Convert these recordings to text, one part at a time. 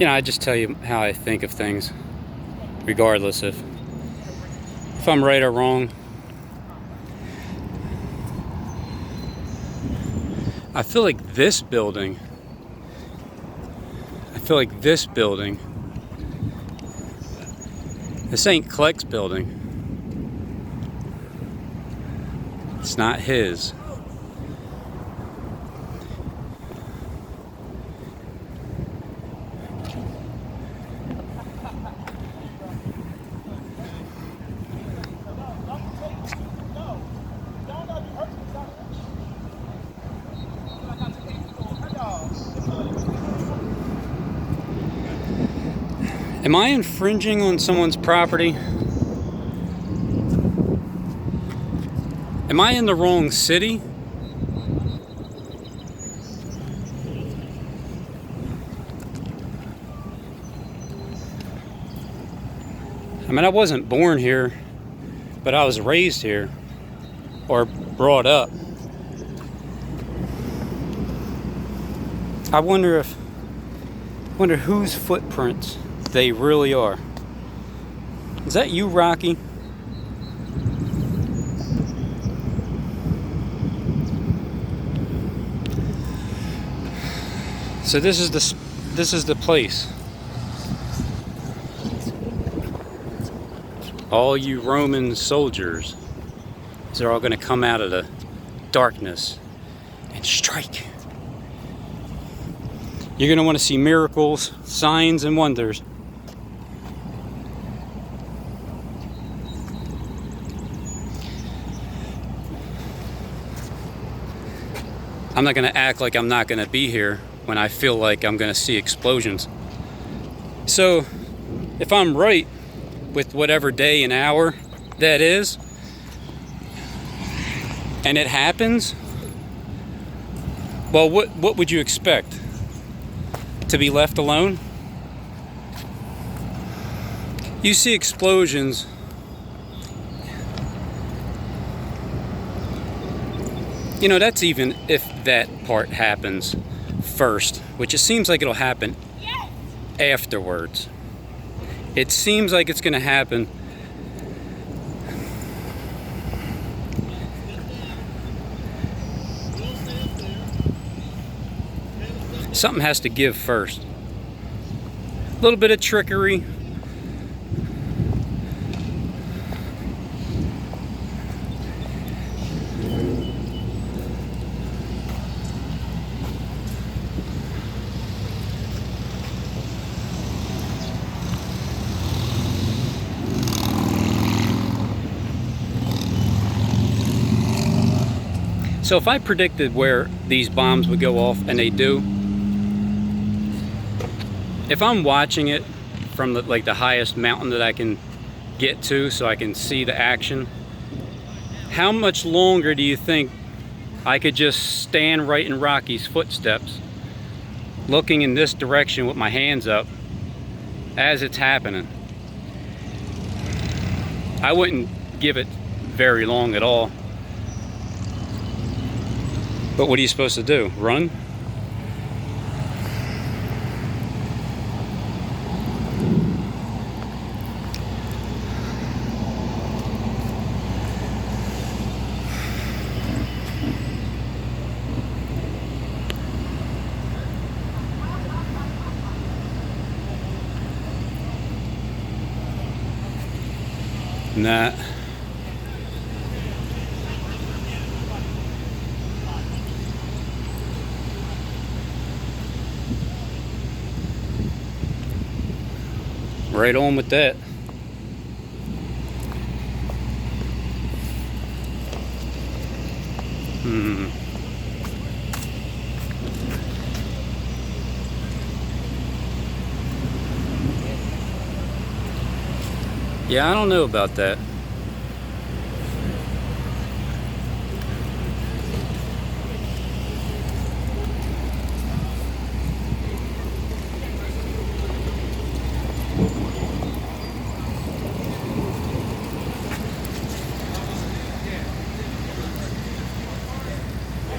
I just tell you how I think of things, regardless if I'm right or wrong. I feel like this building, this ain't Kleck's building. It's not his. Am I infringing on someone's property? Am I in the wrong city? I mean, I wasn't born here, but I was raised here or brought up. I wonder whose footprints they really are. Is that you, Rocky? So this is the place. All you Roman soldiers, they're all going to come out of the darkness and strike. You're going to want to see miracles, signs, and wonders. I'm not going to act like I'm not going to be here when I feel like I'm going to see explosions. So, if I'm right with whatever day and hour that is, and it happens, well, what would you expect? To be left alone? You see explosions. That's even if that part happens first, which it seems like it'll happen afterwards. It seems like it's going to happen something has to give first. A little bit of trickery. So if I predicted where these bombs would go off, and they do, if I'm watching it from the highest mountain that I can get to so I can see the action, how much longer do you think I could just stand right in Rocky's footsteps, looking in this direction with my hands up as it's happening? I wouldn't give it very long at all. But what are you supposed to do? Run? Nah. Right on with that. Yeah, I don't know about that.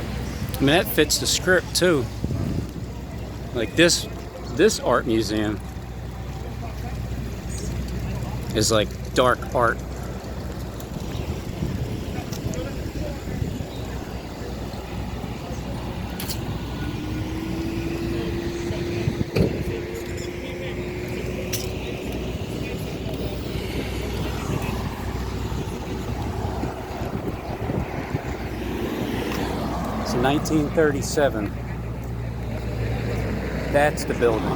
I mean, that fits the script too. Like this this art museum is like dark art. It's 1937. That's the building.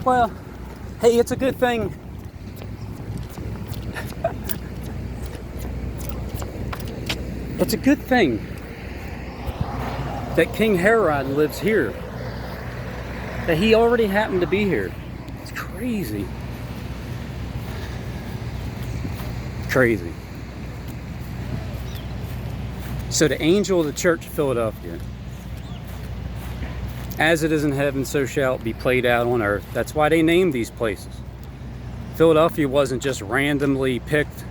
Well, hey, it's a good thing. It's a good thing that King Herod lives here. That he already happened to be here. It's crazy. Crazy. So the angel of the Church of Philadelphia. As it is in heaven, so shall it be played out on earth. That's why they named these places. Philadelphia wasn't just randomly picked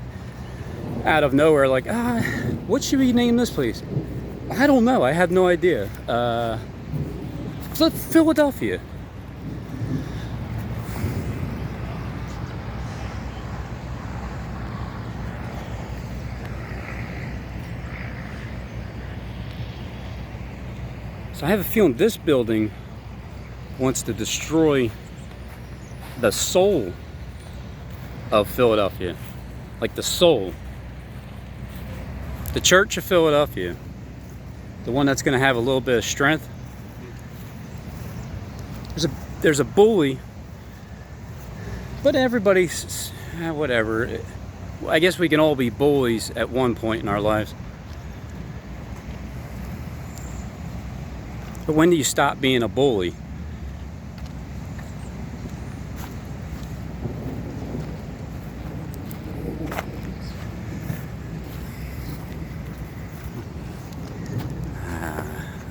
out of nowhere, like, what should we name this place? I don't know. I have no idea. Philadelphia. So I have a feeling this building wants to destroy the soul of Philadelphia. Like the soul. The Church of Philadelphia. The one that's going to have a little bit of strength. There's a bully. But everybody's, whatever. I guess we can all be bullies at one point in our lives. But when do you stop being a bully?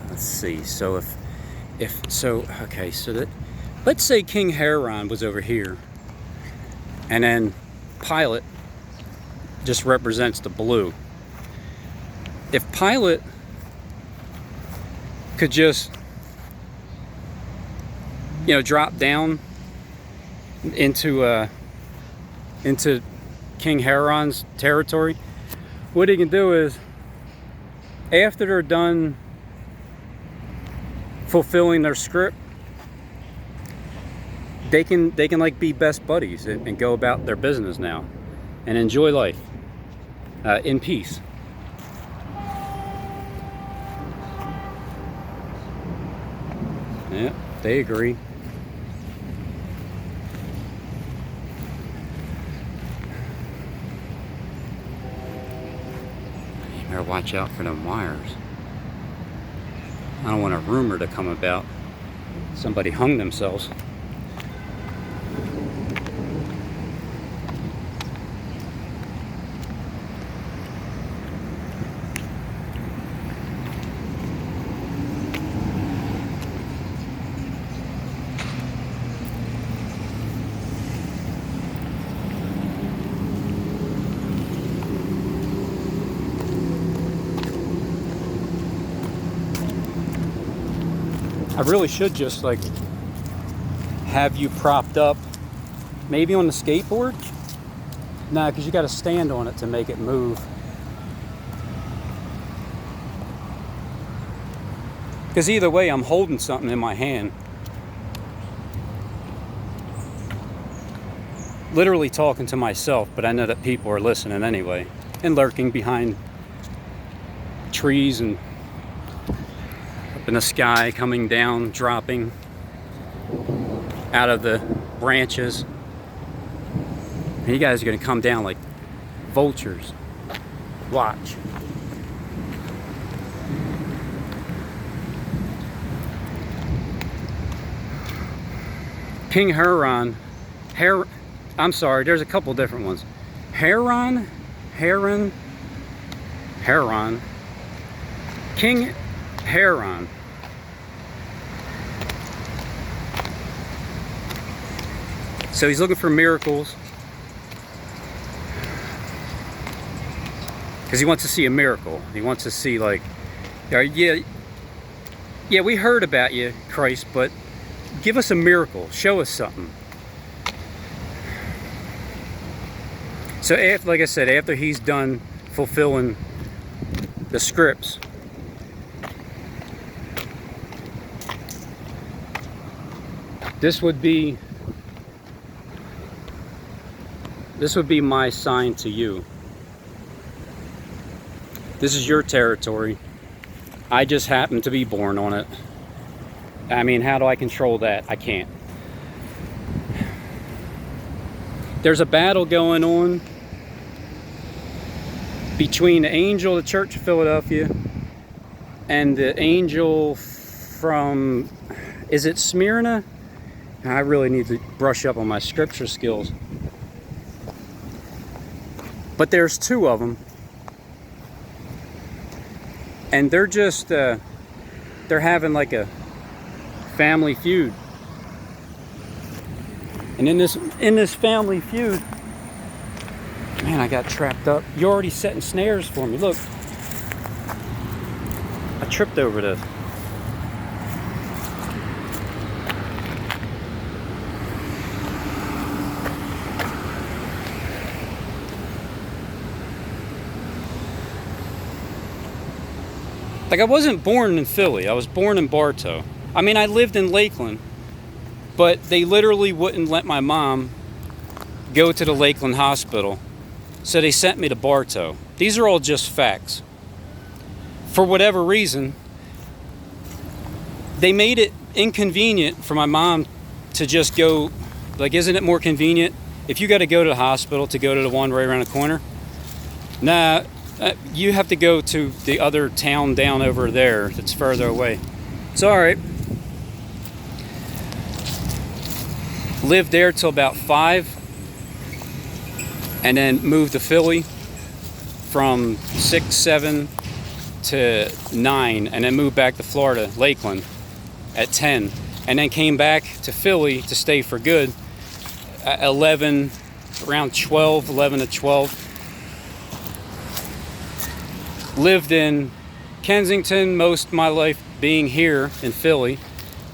Let's see. So okay, so that, let's say King Herod was over here, and then Pilate just represents the blue. If Pilate could just, drop down into King Herod's territory, what he can do is, after they're done fulfilling their script, they can like be best buddies and go about their business now and enjoy life in peace. Yeah, they agree. You better watch out for them wires. I don't want a rumor to come about somebody hung themselves. I really should just like have you propped up, maybe on the skateboard. Nah, because you got to stand on it to make it move. Because either way, I'm holding something in my hand. Literally talking to myself, but I know that people are listening anyway. And lurking behind trees and in the sky, coming down, dropping out of the branches. And you guys are gonna come down like vultures. Watch. King Herod, I'm sorry, there's a couple different ones. Heron, King Herod. So he's looking for miracles because he wants to see a miracle. He wants to see, like, yeah, Yeah, we heard about you, Christ, but give us a miracle. Show us something. So, after, like I said, after he's done fulfilling the scripts, this would be my sign to you. This is your territory. I just happen to be born on it. I mean, how do I control that? I can't. There's a battle going on between the angel of the Church of Philadelphia and the angel from, is it Smyrna? I really need to brush up on my scripture skills. But there's two of them. And they're just, they're having like a family feud. And in this family feud, man, I got trapped up. You're already setting snares for me. Look, I tripped over this. Like, I wasn't born in Philly. I was born in Bartow. I mean, I lived in Lakeland, but they literally wouldn't let my mom go to the Lakeland hospital, so they sent me to Bartow. These are all just facts. For whatever reason, they made it inconvenient for my mom to just go. Like, isn't it more convenient if you got to go to the hospital to go to the one right around the corner? Nah. You have to go to the other town down over there that's further away. It's all right. Lived there till about 5, and then moved to Philly from 6, 7 to 9, and then moved back to Florida, Lakeland, at 10, and then came back to Philly to stay for good at 11 to 12. Lived in Kensington most of my life, being here in Philly.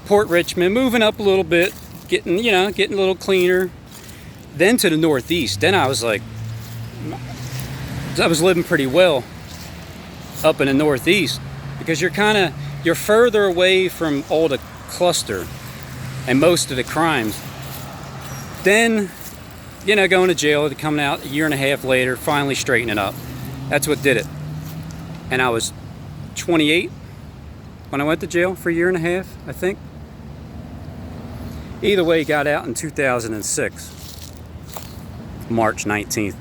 Port Richmond, moving up a little bit, getting a little cleaner. Then to the Northeast. Then I was living pretty well up in the Northeast, because you're further away from all the cluster and most of the crimes. Then, going to jail, coming out a year and a half later, finally straightening up. That's what did it. And I was 28 when I went to jail for a year and a half, I think. Either way, got out in 2006. March 19th,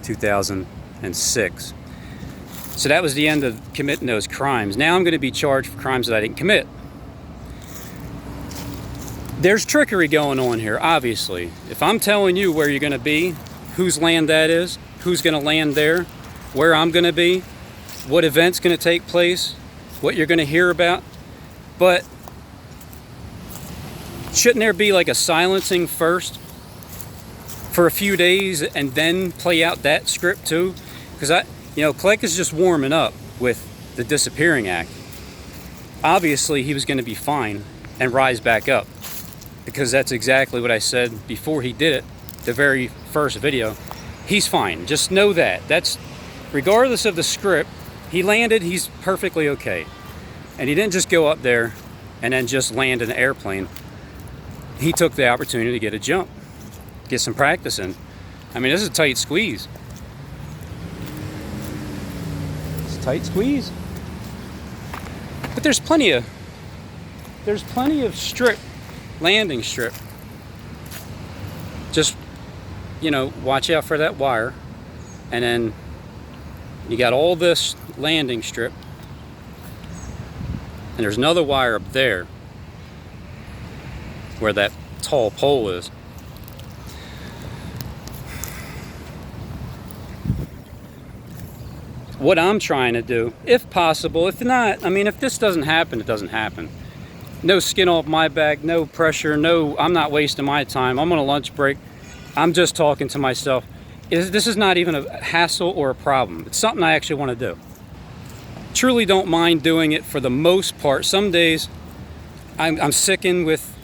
2006. So that was the end of committing those crimes. Now I'm going to be charged for crimes that I didn't commit. There's trickery going on here, obviously. If I'm telling you where you're going to be, whose land that is, who's going to land there, where I'm going to be, what event's going to take place, what you're going to hear about. But shouldn't there be like a silencing first for a few days and then play out that script too? Because Kleck is just warming up with the Disappearing Act. Obviously, he was going to be fine and rise back up, because that's exactly what I said before he did it, the very first video. He's fine. Just know that. That's regardless of the script. He landed, he's perfectly okay. And he didn't just go up there and then just land in an airplane. He took the opportunity to get a jump, get some practice in. I mean, this is a tight squeeze. It's a tight squeeze. But there's plenty of strip, landing strip. Just, watch out for that wire. And then you got all this landing strip, and there's another wire up there where that tall pole is. What I'm trying to do, if possible, if not, if this doesn't happen, it doesn't happen. No skin off my back, no pressure, I'm not wasting my time. I'm on a lunch break. I'm just talking to myself. This is not even a hassle or a problem. It's something I actually want to do. truly don't mind doing it for the most part. Some days I'm sickened with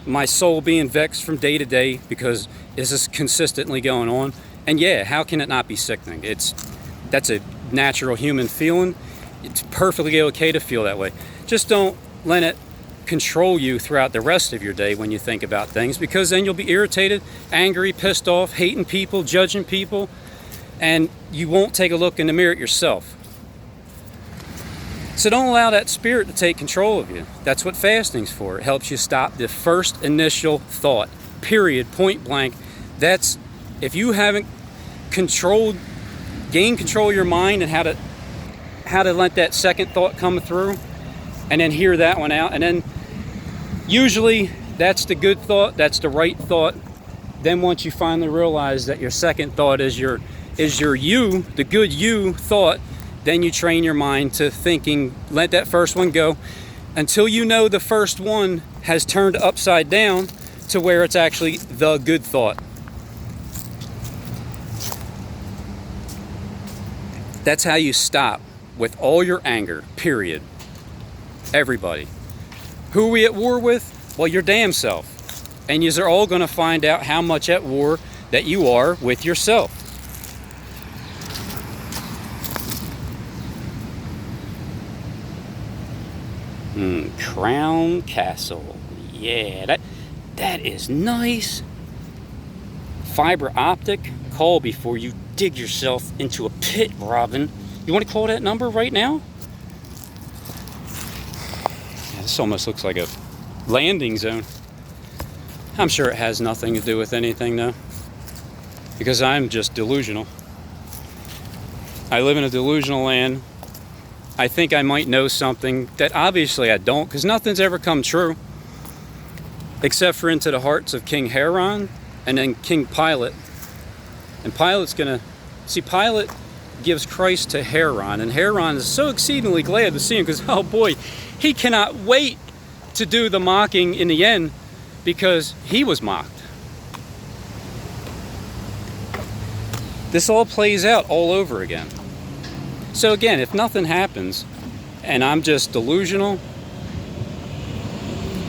my soul being vexed from day to day because this is consistently going on. And yeah, how can it not be sickening? That's a natural human feeling. It's perfectly okay to feel that way. Just don't let it control you throughout the rest of your day when you think about things, because then you'll be irritated, angry, pissed off, hating people, judging people, and you won't take a look in the mirror at yourself. So don't allow that spirit to take control of you. That's what fasting's for. It helps you stop the first initial thought, period, point blank. That's, if you haven't gained control of your mind and how to let that second thought come through and then hear that one out, and then usually that's the good thought, that's the right thought. Then once you finally realize that your second thought is your you, the good you thought, then you train your mind to thinking, let that first one go until you know the first one has turned upside down to where it's actually the good thought. That's how you stop with all your anger, period. Everybody. Who are we at war with? Well, your damn self. And you're all going to find out how much at war that you are with yourself. Crown Castle. Yeah, that is nice. Fiber optic. Call before you dig yourself into a pit, Robin. You want to call that number right now? Yeah, this almost looks like a landing zone. I'm sure it has nothing to do with anything, though, because I'm just delusional. I live in a delusional land. I think I might know something that obviously I don't, because nothing's ever come true, except for Into the Hearts of King Heron and then King Pilate. And Pilate's gonna see, Pilate gives Christ to Heron, and Heron is so exceedingly glad to see him because, oh boy, he cannot wait to do the mocking in the end because he was mocked. This all plays out all over again. So again, if nothing happens and I'm just delusional,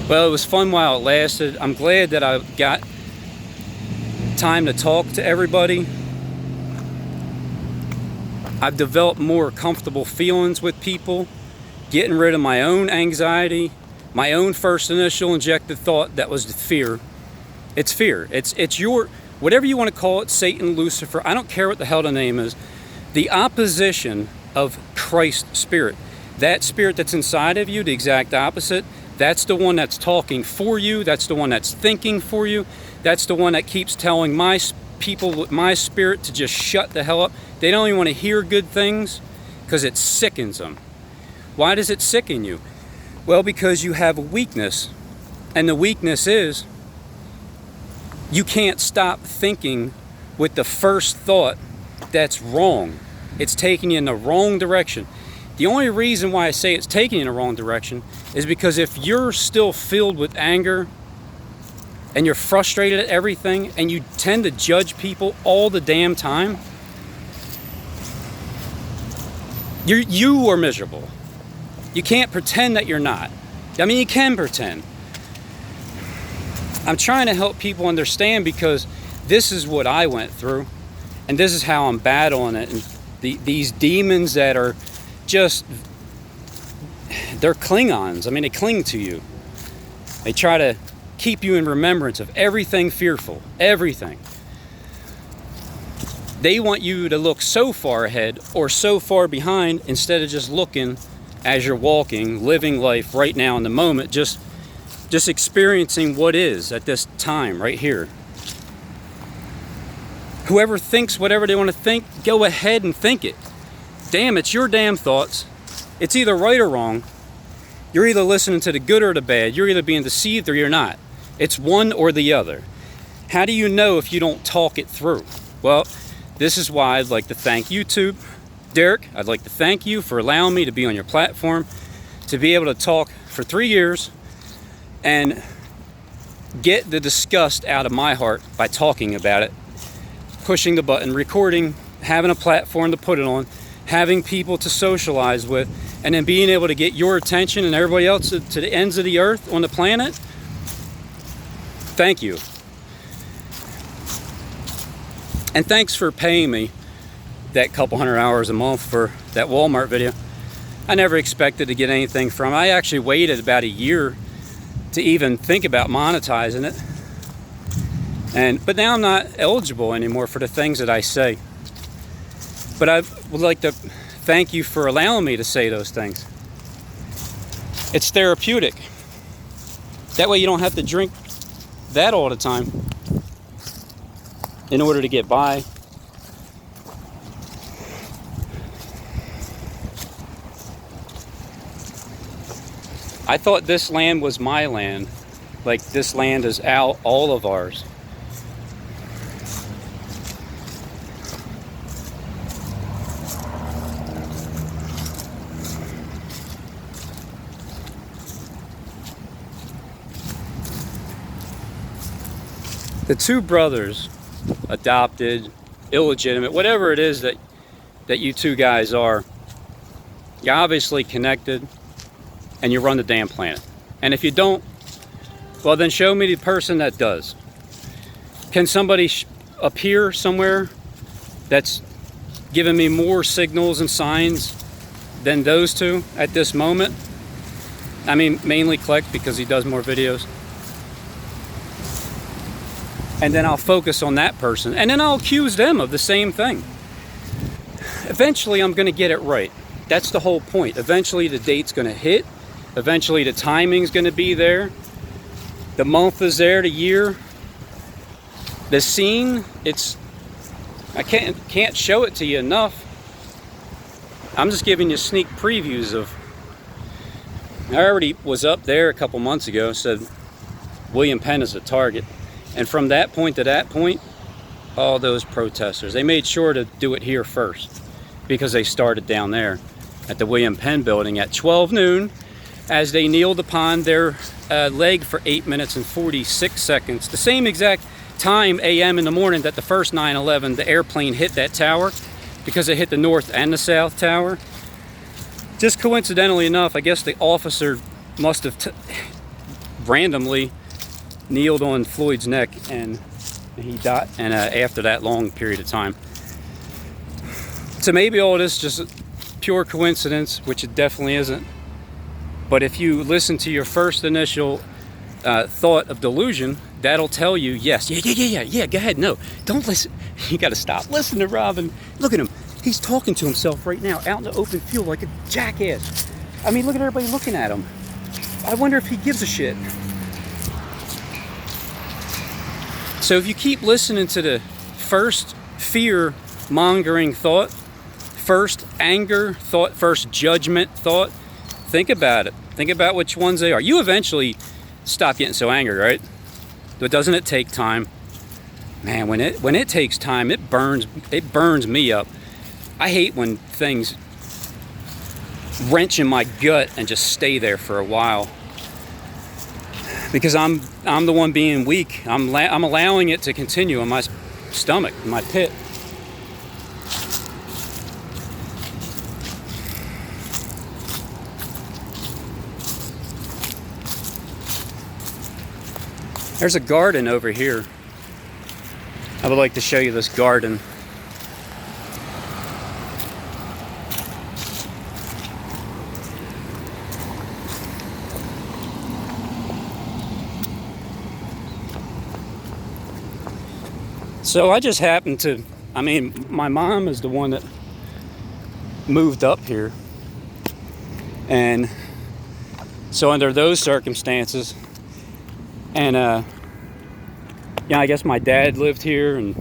well, it was fun while it lasted. I'm glad that I got time to talk to everybody. I've developed more comfortable feelings with people, getting rid of my own anxiety, my own first initial injected thought that was fear. It's fear. It's your, whatever you want to call it, Satan, Lucifer, I don't care what the hell the name is. The opposition of Christ's spirit. That spirit that's inside of you, the exact opposite, that's the one that's talking for you. That's the one that's thinking for you. That's the one that keeps telling my people with my spirit to just shut the hell up. They don't even want to hear good things because it sickens them. Why does it sicken you? Well, because you have a weakness. And the weakness is you can't stop thinking with the first thought that's wrong. It's taking you in the wrong direction. The only reason why I say it's taking you in the wrong direction is because if you're still filled with anger and you're frustrated at everything and you tend to judge people all the damn time, you are miserable. You can't pretend that you're not. I mean, you can pretend. I'm trying to help people understand because this is what I went through and this is how I'm battling it. And these demons that are just, they're Klingons. I mean, they cling to you. They try to keep you in remembrance of everything fearful, everything. They want you to look so far ahead or so far behind instead of just looking as you're walking, living life right now in the moment, just experiencing what is at this time right here. Whoever thinks whatever they want to think, go ahead and think it. Damn, it's your damn thoughts. It's either right or wrong. You're either listening to the good or the bad. You're either being deceived or you're not. It's one or the other. How do you know if you don't talk it through? Well, this is why I'd like to thank YouTube. Derek, I'd like to thank you for allowing me to be on your platform, to be able to talk for 3 years and get the disgust out of my heart by talking about it, pushing the button, recording, having a platform to put it on, having people to socialize with, and then being able to get your attention and everybody else to the ends of the earth on the planet. Thank you. And thanks for paying me that couple hundred hours a month for that Walmart video. I never expected to get anything from it. I actually waited about a year to even think about monetizing it. But now I'm not eligible anymore for the things that I say. But I would like to thank you for allowing me to say those things. It's therapeutic. That way you don't have to drink that all the time in order to get by. I thought this land was my land. Like this land is all of ours. The two brothers, adopted, illegitimate, whatever it is that you two guys are, you're obviously connected and you run the damn planet. And if you don't, well then show me the person that does. Can somebody appear somewhere that's giving me more signals and signs than those two at this moment? I mean, mainly Click because he does more videos. And then I'll focus on that person, and then I'll accuse them of the same thing. Eventually I'm going to get it right. That's the whole point. Eventually the date's going to hit. Eventually the timing's going to be there. The month is there, the year. The scene, I can't show it to you enough. I'm just giving you sneak previews of. I already was up there a couple months ago, said William Penn is a target. And from that point to that point, all those protesters, they made sure to do it here first because they started down there at the William Penn building at 12 noon as they kneeled upon their leg for 8 minutes and 46 seconds. The same exact time a.m. in the morning that the first 9/11, the airplane hit that tower because it hit the north and the south tower. Just coincidentally enough, I guess the officer must have randomly kneeled on Floyd's neck and he died, and after that long period of time. So maybe all this just pure coincidence, which it definitely isn't. But if you listen to your first initial thought of delusion, that'll tell you, yes, yeah, go ahead, no, don't listen. You gotta stop. Listen to Robin. Look at him. He's talking to himself right now out in the open field like a jackass. I mean, look at everybody looking at him. I wonder if he gives a shit. So if you keep listening to the first fear-mongering thought, first anger thought, first judgment thought, think about it. Think about which ones they are. You eventually stop getting so angry, right? But doesn't it take time? Man, when it takes time, it burns me up. I hate when things wrench in my gut and just stay there for a while. Because I'm the one being weak. I'm allowing it to continue in my stomach, in my pit. There's a garden over here. I would like to show you this garden. So I just happened to, my mom is the one that moved up here. And so under those circumstances, and I guess my dad lived here, and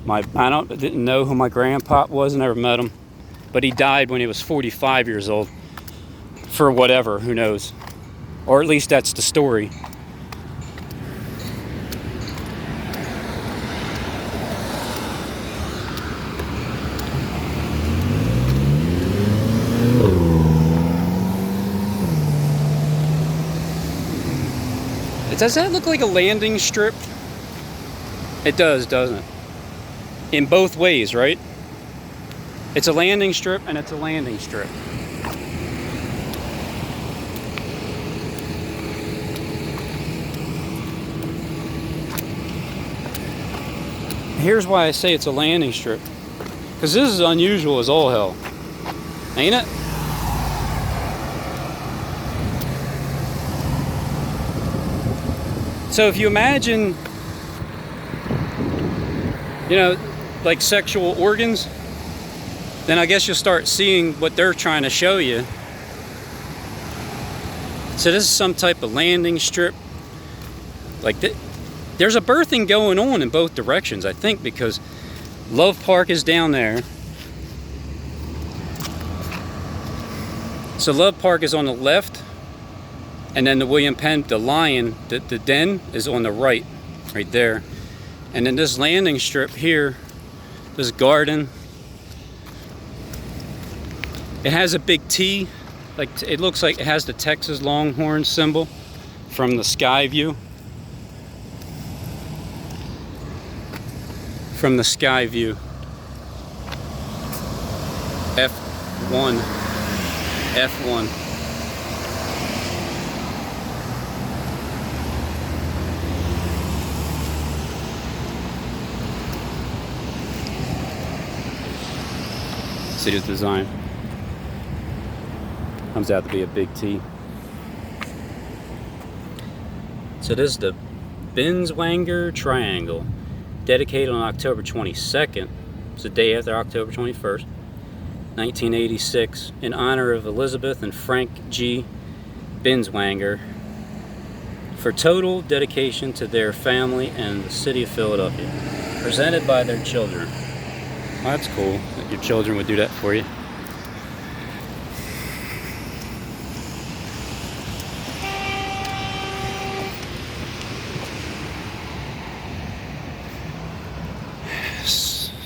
I didn't know who my grandpa was, never met him, but he died when he was 45 years old for whatever, who knows, or at least that's the story. Does that look like a landing strip? It does, doesn't it? In both ways, right? It's a landing strip and it's a landing strip. Here's why I say it's a landing strip. Because this is unusual as all hell. Ain't it? So if you imagine, you know, like sexual organs, then I guess you'll start seeing what they're trying to show you. So this is some type of landing strip. Like there's a birthing going on in both directions, I think, because Love Park is down there. So Love Park is on the left, and then the William Penn, the lion, the den is on the right there. And then this landing strip here, this garden, it has a big T, like it looks like it has the Texas Longhorn symbol from the sky view. From the sky view. F1. F1. See the design. Comes out to be a big T. So this is the Binswanger Triangle, dedicated on October 22nd. It's the day after October 21st, 1986, in honor of Elizabeth and Frank G. Binswanger, for total dedication to their family and the city of Philadelphia, presented by their children. Well, that's cool that your children would do that for you.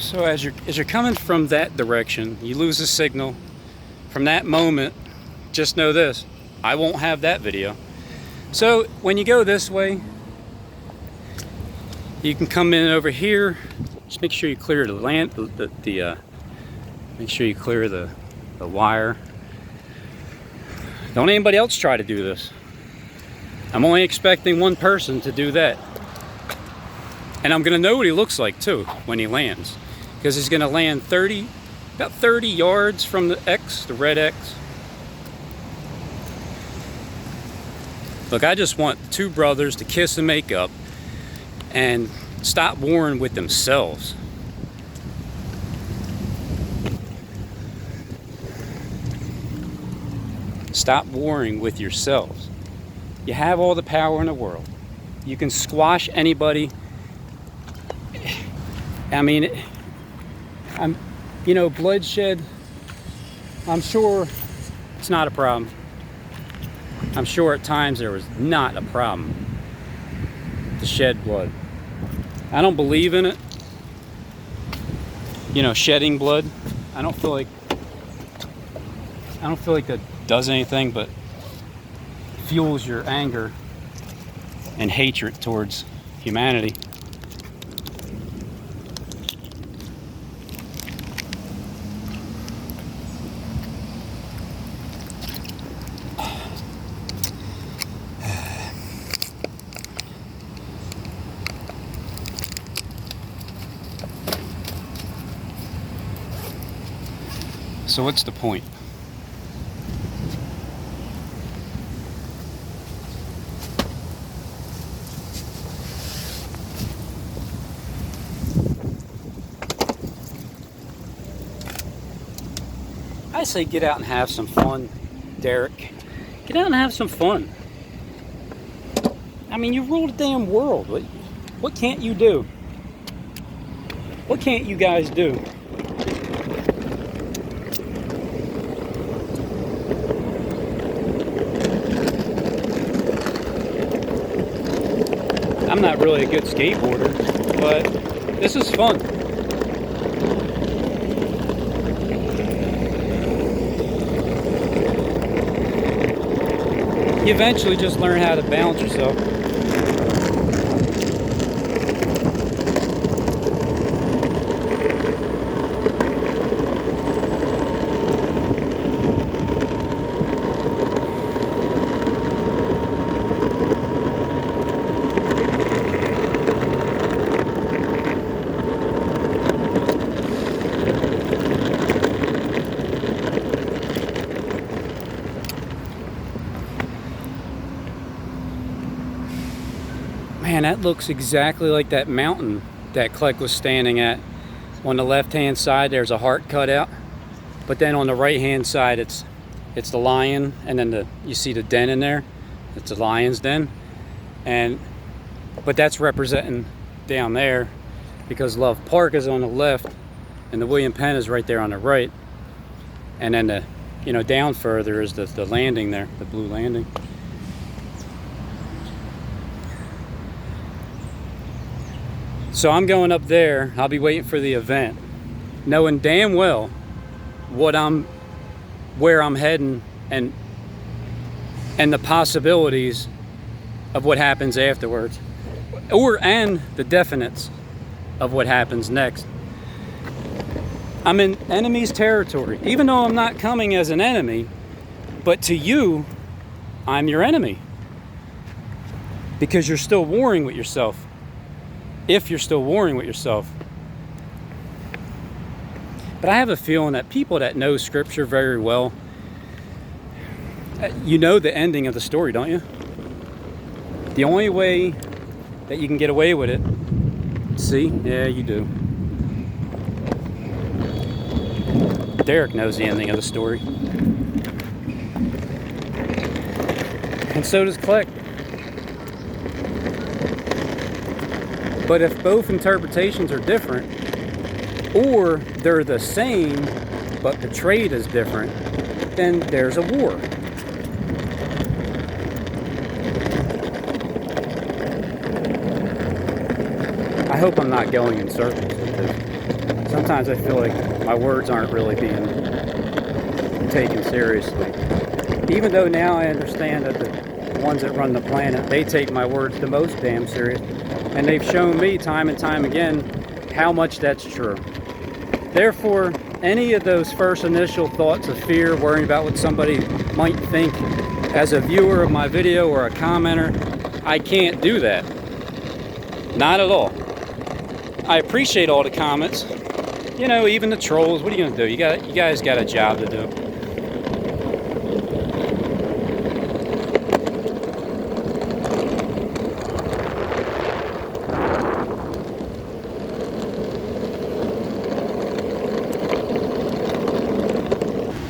So as you're coming from that direction, you lose the signal. From that moment, just know this: I won't have that video. So when you go this way, you can come in over here. Just make sure you clear the land, make sure you clear the wire. Don't anybody else try to do this. I'm only expecting one person to do that. And I'm gonna know what he looks like too when he lands. Because he's gonna land about 30 yards from the X, the red X. Look, I just want two brothers to kiss and make up and stop warring with themselves. Stop warring with yourselves. You have all the power in the world. You can squash anybody. I mean, bloodshed, I'm sure it's not a problem. I'm sure at times there was not a problem to shed blood. I don't believe in it. Shedding blood. I don't feel like that does anything but fuels your anger and hatred towards humanity. So what's the point? I say get out and have some fun, Derek. Get out and have some fun. I mean, you rule the damn world. What can't you do? What can't you guys do? I'm not really a good skateboarder, but this is fun. You eventually just learn how to balance yourself. that looks exactly like that mountain that Kleck was standing at. On the left-hand side, there's a heart cut out, but then on the right-hand side, it's the lion, and then you see the den in there. It's a lion's den, but that's representing down there, because Love Park is on the left, and the William Penn is right there on the right, and then down further is the landing there, the blue landing. So I'm going up there. I'll be waiting for the event, knowing damn well where I'm heading, and the possibilities of what happens afterwards, and the definites of what happens next. I'm in enemy's territory, even though I'm not coming as an enemy, but to you, I'm your enemy, because you're still warring with yourself. If you're still warring with yourself. But I have a feeling that people that know scripture very well, you know the ending of the story, don't you? The only way that you can get away with it, see? Yeah, you do. Derek knows the ending of the story. And so does Kleck. But if both interpretations are different, or they're the same, but the trade is different, then there's a war. I hope I'm not going in circles, because sometimes I feel like my words aren't really being taken seriously. Even though now I understand that the ones that run the planet, they take my words the most damn serious. And they've shown me time and time again how much that's true. Therefore, any of those first initial thoughts of fear, worrying about what somebody might think as a viewer of my video or a commenter, I can't do that. Not at all. I appreciate all the comments. Even the trolls. What are you going to do? You guys got a job to do.